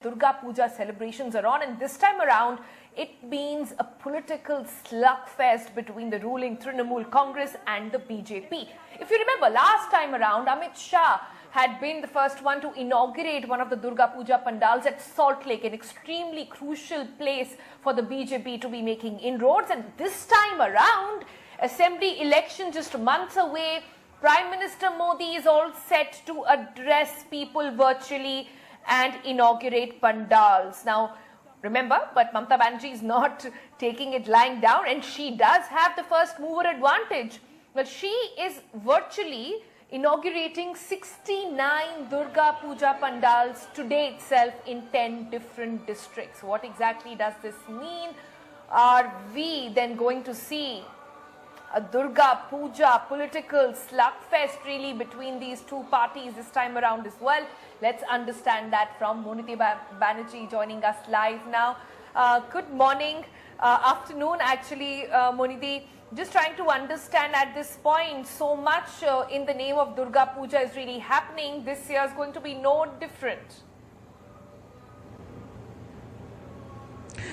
Durga Puja celebrations are on, and this time around it means a political slugfest between the ruling Trinamool Congress and the BJP. If you remember, last time around Amit Shah had been the first one to inaugurate one of the Durga Puja pandals at Salt Lake, an extremely crucial place for the BJP to be making inroads. And this time around, assembly election just months away, Prime Minister Modi is all set to address people virtually and inaugurate pandals. Now, remember, but Mamata Banerjee is not taking it lying down, and she does have the first mover advantage. Well, she is virtually inaugurating 69 Durga Puja pandals today itself in 10 different districts. What exactly does this mean? Are we then going to see a Durga Puja political slugfest really between these two parties this time around as well? Let's understand that from Moniti Banerjee joining us live now. Good morning, afternoon actually, Moniti. Just trying to understand at this point, so much in the name of Durga Puja is really happening. This year is going to be no different.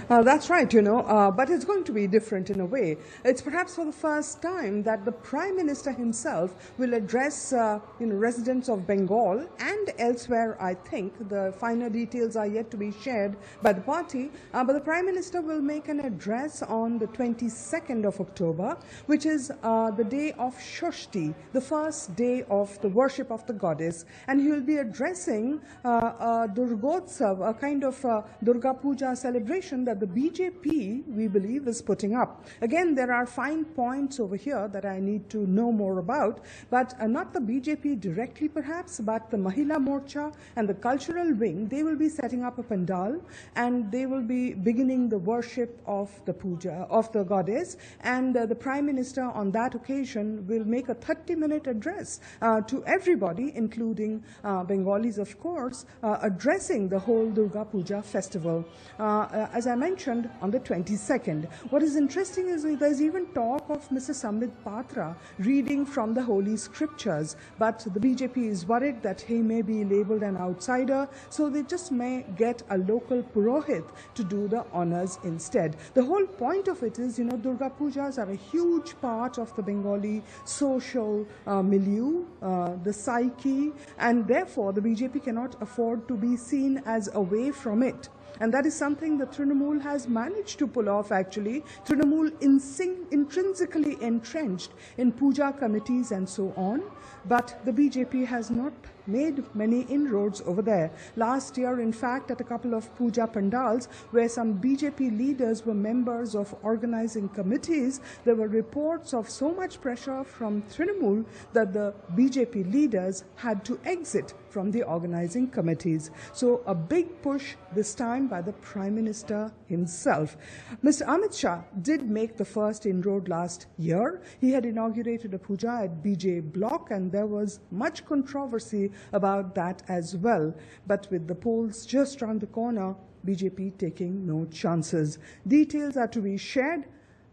That's right, but it's going to be different in a way. It's perhaps for the first time that the Prime Minister himself will address residents of Bengal and elsewhere. I think the finer details are yet to be shared by the party, but the Prime Minister will make an address on the 22nd of October, which is the day of Shashti, the first day of the worship of the goddess, and he will be addressing a Durgotsav, a kind of Durga Puja celebration that the BJP, we believe, is putting up. Again, there are fine points over here that I need to know more about, but not the BJP directly perhaps, but the Mahila Morcha and the cultural wing. They will be setting up a pandal and they will be beginning the worship of the puja, of the goddess, and the Prime Minister on that occasion will make a 30-minute address to everybody, including Bengalis, of course, addressing the whole Durga Puja festival. As I mentioned, on the 22nd. What is interesting is there's even talk of Mr. Sambit Patra reading from the Holy Scriptures, but the BJP is worried that he may be labelled an outsider, so they just may get a local Purohit to do the honours instead. The whole point of it is, Durga Pujas are a huge part of the Bengali social milieu, the psyche, and therefore the BJP cannot afford to be seen as away from it. And that is something that Trinamool has managed to pull off, actually. Trinamool intrinsically entrenched in puja committees and so on, but the BJP has not made many inroads over there. Last year, in fact, at a couple of puja pandals where some BJP leaders were members of organizing committees, there were reports of so much pressure from Trinamool that the BJP leaders had to exit from the organizing committees. So a big push this time by the Prime Minister himself. Mr. Amit Shah did make the first inroad last year. He had inaugurated a puja at BJ Block, and there was much controversy about that as well. But with the polls just around the corner, BJP taking no chances. Details are to be shared.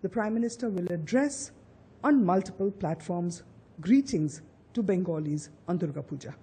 The Prime Minister will address on multiple platforms. Greetings to Bengalis on Durga Puja.